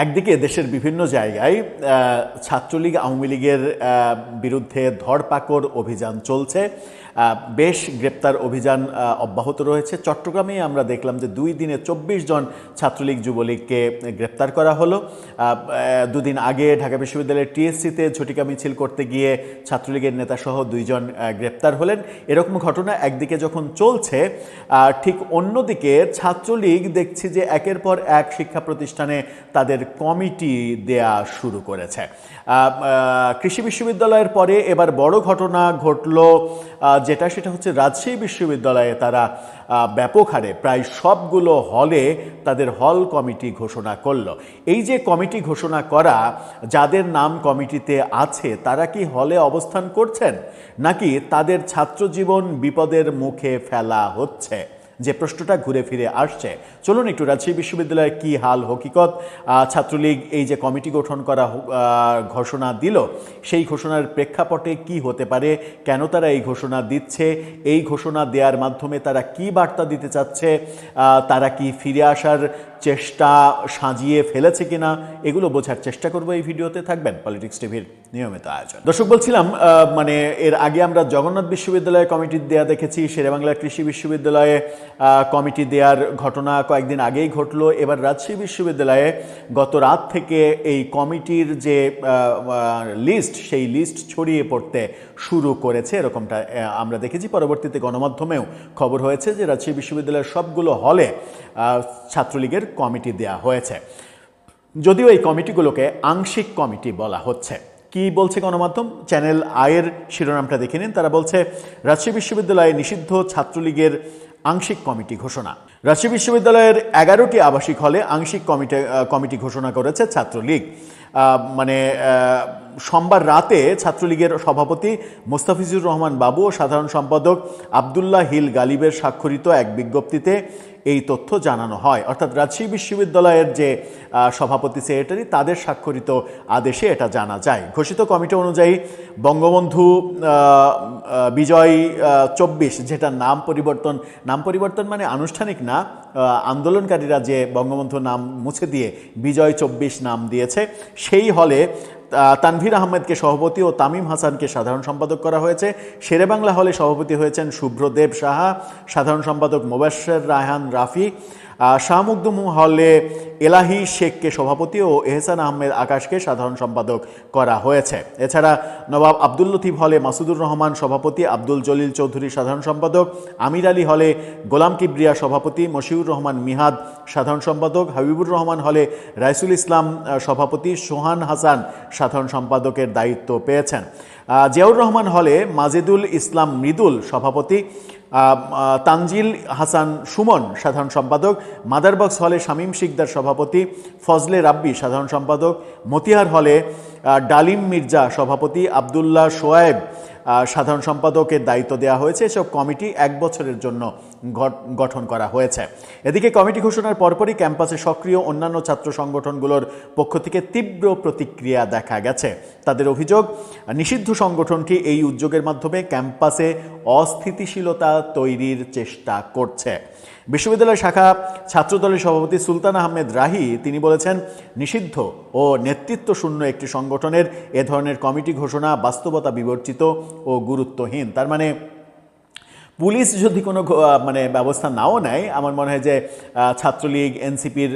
একদিকে দেশের বিভিন্ন জায়গায় ছাত্রলীগ আওয়ামী লীগের বিরুদ্ধে ধরপাকড় অভিযান চলছে, বেশ গ্রেপ্তার অভিযান অব্যাহত রয়েছে। চট্টগ্রামে আমরা দেখলাম যে 2 দিনে 24 জন ছাত্রলীগ যুবলীগকে গ্রেপ্তার করা হলো। দুদিন আগে ঢাকা বিশ্ববিদ্যালয়ের টিএসসিতে ঝটিকা মিছিল করতে গিয়ে ছাত্রলীগের নেতাসহ 2 জন গ্রেপ্তার হলেন। এরকম ঘটনা একদিকে যখন চলছে, ঠিক অন্যদিকে ছাত্রলীগ দেখছি যে একের পর এক শিক্ষা প্রতিষ্ঠানে তাদের কমিটি দেয়া শুরু করেছে। কৃষি বিশ্ববিদ্যালয়ের পরে এবার বড় ঘটনা ঘটলো, সেটা হচ্ছে রাজশাহী বিশ্ববিদ্যালয়ে তারা ব্যাপক হারে প্রায় সবগুলো হলে তাদের হল কমিটি ঘোষণা করলো। এই যে কমিটি ঘোষণা করা, যাদের নাম কমিটিতে আছে তারা কি হলে অবস্থান করছেন, নাকি তাদের ছাত্রজীবন বিপদের মুখে ফেলা হচ্ছে, যে প্রশ্নটা ঘুরে ফিরে আসছে। চলুন একটু রাজশাহী বিশ্ববিদ্যালয়ের কি হাল হকিকত, ছাত্রলীগ এই যে কমিটি গঠন করা ঘোষণা দিল, সেই ঘোষণার প্রেক্ষাপটে কি হতে পারে, কেন তারা এই ঘোষণা দিচ্ছে, এই ঘোষণা দেওয়ার মাধ্যমে তারা কি বার্তা দিতে চাচ্ছে, তারা কি ফিরে আসার চেষ্টা সাজিয়ে ফেলেছে কিনা, এগুলো বোঝার চেষ্টা করবো এই ভিডিওতে। থাকবেন পলিটিক্স টিভির নিয়মিত আয়োজন। দর্শক, বলছিলাম এর আগে আমরা জগন্নাথ বিশ্ববিদ্যালয়ে কমিটি দেয়া দেখেছি, শেরেবাংলা কৃষি বিশ্ববিদ্যালয়ে কমিটি দেওয়ার ঘটনা কয়েকদিন আগেই ঘটলো। এবার রাজশাহী বিশ্ববিদ্যালয়ে গত রাত থেকে এই কমিটির যে লিস্ট, সেই লিস্ট ছড়িয়ে পড়তে শুরু করেছে, এরকমটা আমরা দেখেছি। পরবর্তীতে গণমাধ্যমেও খবর হয়েছে যে রাজশাহী বিশ্ববিদ্যালয়ের সবগুলো হলে ছাত্রলীগের কমিটি দেয়া হয়েছে, যদিও এই কমিটিগুলোকে আংশিক কমিটি বলা হচ্ছে। কি বলছে গণমাধ্যম? চ্যানেল আয়ের শিরোনামটা দেখে নিন। তারা বলছে, রাজশাহী বিশ্ববিদ্যালয়ে নিষিদ্ধ ছাত্রলীগের আংশিক কমিটি ঘোষণা। রাজশাহী বিশ্ববিদ্যালয়ের 11টি আবাসিক হলে আংশিক কমিটি ঘোষণা করেছে ছাত্রলীগ। সোমবার রাতে ছাত্রলীগের সভাপতি মোস্তাফিজুর রহমান বাবু ও সাধারণ সম্পাদক আবদুল্লাহ হিল গালিবের স্বাক্ষরিত এক বিজ্ঞপ্তিতে এই তথ্য জানানো হয়। অর্থাৎ রাজশাহী বিশ্ববিদ্যালয়ের যে সভাপতি সেক্রেটারি, তাদের স্বাক্ষরিত আদেশে এটা জানা যায়। ঘোষিত কমিটি অনুযায়ী বঙ্গবন্ধু বিজয় 24, যেটা নাম পরিবর্তন মানে আনুষ্ঠানিক না, আন্দোলনকারীরা যে বঙ্গবন্ধু নাম মুছে দিয়ে বিজয় 24 নাম দিয়েছে, সেই হলে তানভীর আহমেদকে সভাপতি ও তামিম হাসানকে সাধারণ সম্পাদক করা হয়েছে। শেরেবাংলা হলে সভাপতি হয়েছেন শুভ্রদেব সাহা, সাধারণ সম্পাদক মোবাশ্বের রায়হান রাফি। শাহ মুকদুম হলে এলাহি শেখকে সভাপতি ও এহসান আহমেদ আকাশকে সাধারণ সম্পাদক করা হয়েছে। এছাড়া নবাব আব্দুল লতিফ হলে মাসুদুর রহমান সভাপতি, আব্দুল জলিল চৌধুরী সাধারণ সম্পাদক, আমির আলী হলে গোলাম কিবরিয়া সভাপতি, মশিউর রহমান মিহাদ সাধারণ সম্পাদক, হাবিবুর রহমান হলে রাইসুল ইসলাম সভাপতি, সোহান হাসান সাধারণ সম্পাদকের দায়িত্ব পেয়েছেন। জিয়াউর রহমান হলে মাজেদুল ইসলাম মৃদুল সভাপতি, তানজিল হাসান সুমন সাধারণ সম্পাদক, মাদারবক্স হলে শামীম শিকদার সভাপতি, ফজলে রাব্বি সাধারণ সম্পাদক, মতিহার হলে ডালিম মির্জা সভাপতি, আবদুল্লাহ সোয়েব সাধারণ সম্পাদকের দায়িত্ব দেওয়া হয়েছে। এসব কমিটি 1 বছরের জন্য গঠন করা হয়েছে। এদিকে কমিটি ঘোষণার পরপরই ক্যাম্পাসে সক্রিয় অন্যান্য ছাত্র সংগঠনগুলোর পক্ষ থেকে তীব্র প্রতিক্রিয়া দেখা গেছে। তাদের অভিযোগ, নিষিদ্ধ সংগঠনটি এই উদ্যোগের মাধ্যমে ক্যাম্পাসে অস্থিতিশীলতা তৈরির চেষ্টা করছে। বিশ্ববিদ্যালয় শাখা ছাত্রদলের সভাপতি সুলতান আহমেদ রাহি তিনি বলেছেন, নিষিদ্ধ ও নেতৃত্ব শূন্য একটি সংগঠনের এ ধরনের কমিটি ঘোষণা বাস্তবতা বিবর্জিত ও গুরুত্বহীন। তার মানে পুলিশ যদি কোনো ব্যবস্থা নাও নেয়, আমার মনে হয় যে ছাত্রলীগ, এনসিপির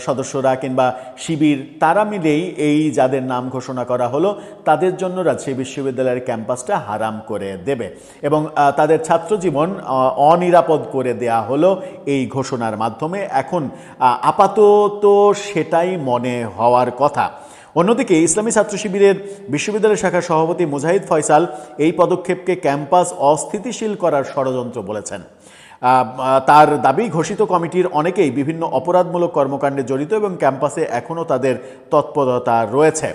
সদস্যরা কিংবা শিবির, তারা মিলেই এই যাদের নাম ঘোষণা করা হলো তাদের জন্য রাজশাহী বিশ্ববিদ্যালয়ের ক্যাম্পাসটা হারাম করে দেবে এবং তাদের ছাত্রজীবন অনিরাপদ করে দেয়া হলো এই ঘোষণার মাধ্যমে। এখন আপাতত সেটাই মনে হওয়ার কথা। অন্যদিকে ইসলামী ছাত্র শিবিরের বিশ্ববিদ্যালয় শাখার সভাপতি মুজাহিদ ফয়সাল এই পদক্ষেপকে ক্যাম্পাস অস্থিতিশীল করার ষড়যন্ত্র বলেছেন। তার দাবি, ঘোষিত কমিটির অনেকেই বিভিন্ন অপরাধমূলক কর্মকাণ্ডে জড়িত এবং ক্যাম্পাসে এখনও তাদের তৎপরতা রয়েছে।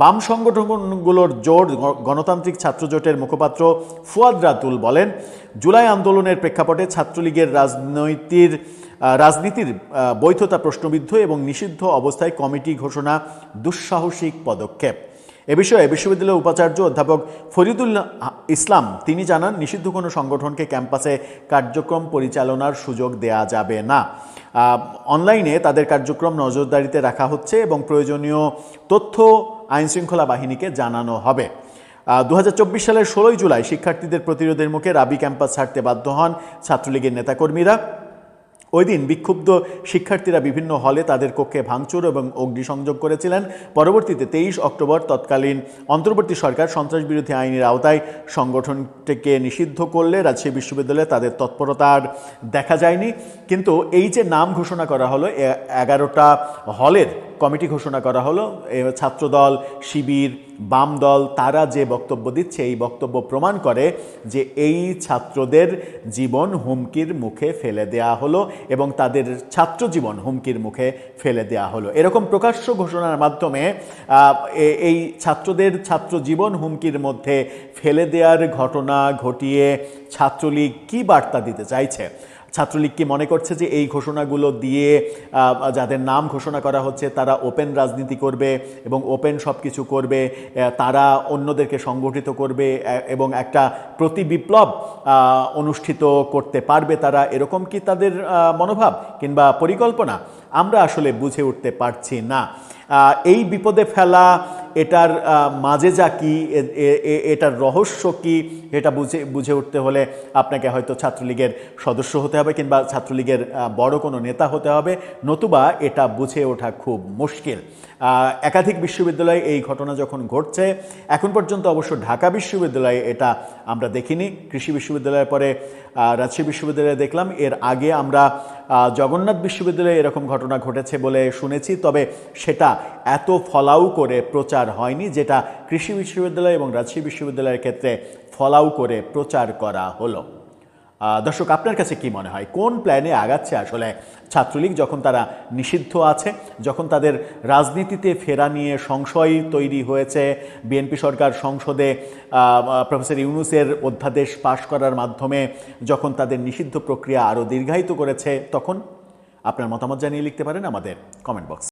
বাম সংগঠনগুলোর জোট গণতান্ত্রিক ছাত্রজোটের মুখপাত্র ফুয়াদ রাতুল বলেন, জুলাই আন্দোলনের প্রেক্ষাপটে ছাত্রলীগের রাজনীতির বৈধতা প্রশ্নবিদ্ধ এবং নিষিদ্ধ অবস্থায় কমিটি ঘোষণা দুঃসাহসিক পদক্ষেপ। এ বিষয়ে বিশ্ববিদ্যালয়ের উপাচার্য অধ্যাপক ফরিদুল ইসলাম তিনি জানান, নিষিদ্ধ কোনো সংগঠনকে ক্যাম্পাসে কার্যক্রম পরিচালনার সুযোগ দেয়া যাবে না। অনলাইনে তাদের কার্যক্রম নজরদারিতে রাখা হচ্ছে এবং প্রয়োজনীয় তথ্য আইনশৃঙ্খলা বাহিনীকে জানানো হবে। 2024 সালের 16 জুলাই শিক্ষার্থীদের প্রতিরোধের মুখে রাবি ক্যাম্পাস ছাড়তে বাধ্য হন ছাত্রলীগের নেতাকর্মীরা। ওই দিন বিক্ষুব্ধ শিক্ষার্থীরা বিভিন্ন হলে তাদের কক্ষে ভাঙচুর এবং অগ্নিসংযোগ করেছিলেন। পরবর্তীতে 23 অক্টোবর তৎকালীন অন্তর্বর্তী সরকার সন্ত্রাস বিরোধী আইনের আওতায় সংগঠনটিকে নিষিদ্ধ করলে রাজশাহী বিশ্ববিদ্যালয়ে তাদের তৎপরতা আর দেখা যায়নি। কিন্তু এই যে নাম ঘোষণা করা হলো, 11টা হলের কমিটি ঘোষণা করা হলো, ছাত্রদল, শিবির, বাম দল তারা যে বক্তব্য দিচ্ছে, এই বক্তব্য প্রমাণ করে যে এই ছাত্রদের জীবন হুমকির মুখে ফেলে দেয়া হলো এবং তাদের ছাত্র জীবন হুমকির মুখে ফেলে দেয়া হলো। এরকম প্রকাশ্য ঘোষণার মাধ্যমে এই ছাত্রদের ছাত্র জীবন হুমকির মধ্যে ফেলে দেওয়ার ঘটনা ঘটিয়ে ছাত্রলীগ কী বার্তা দিতে চাইছে? ছাত্রলীগ কি মনে করছে যে এই ঘোষণাগুলো দিয়ে যাদের নাম ঘোষণা করা হচ্ছে তারা ওপেন রাজনীতি করবে এবং ওপেন সব কিছু করবে, তারা অন্যদেরকে সংগঠিত করবে এবং একটা প্রতিবিপ্লব অনুষ্ঠিত করতে পারবে তারা, এরকম কি তাদের মনোভাব কিংবা পরিকল্পনা? আমরা আসলে বুঝে উঠতে পারছি না। এই বিপদে ফেলা, এটার মাঝে যা কি, এটার রহস্য কি, এটা বুঝে উঠতে হলে আপনাকে হয়তো ছাত্রলীগের সদস্য হতে হবে কিংবা ছাত্রলীগের বড় কোনো নেতা হতে হবে, নতুবা এটা বুঝে ওঠা খুব মুশকিল। একাধিক বিশ্ববিদ্যালয়ে এই ঘটনা যখন ঘটছে, এখন পর্যন্ত অবশ্য ঢাকা বিশ্ববিদ্যালয়ে এটা আমরা দেখিনি, কৃষি বিশ্ববিদ্যালয়ের পরে রাজশাহী বিশ্ববিদ্যালয়ে দেখলাম। এর আগে আমরা জগন্নাথ বিশ্ববিদ্যালয়ে এরকম ঘটনা ঘটেছে বলে শুনেছি, তবে সেটা এত ফলাও করে প্রচার হয়নি যেটা কৃষি বিশ্ববিদ্যালয় এবং রাজশাহী বিশ্ববিদ্যালয়ের ক্ষেত্রে ফলাও করে প্রচার করা হলো। দর্শক, আপনার কাছে কি মনে হয়, কোন প্ল্যানে আগাচ্ছে আসলে ছাত্রলীগ? যখন তারা নিষিদ্ধ আছে, যখন তাদের রাজনীতিতে ফেরা নিয়ে সংশয় তৈরি হয়েছে, বিএনপি সরকার সংসদে প্রফেসর ইউনূসের অধ্যাদেশ পাশ করার মাধ্যমে যখন তাদের নিষিদ্ধ প্রক্রিয়া আরও দীর্ঘায়িত করেছে, তখন আপনার মতামত জানিয়ে লিখতে পারেন আমাদের কমেন্ট বক্স।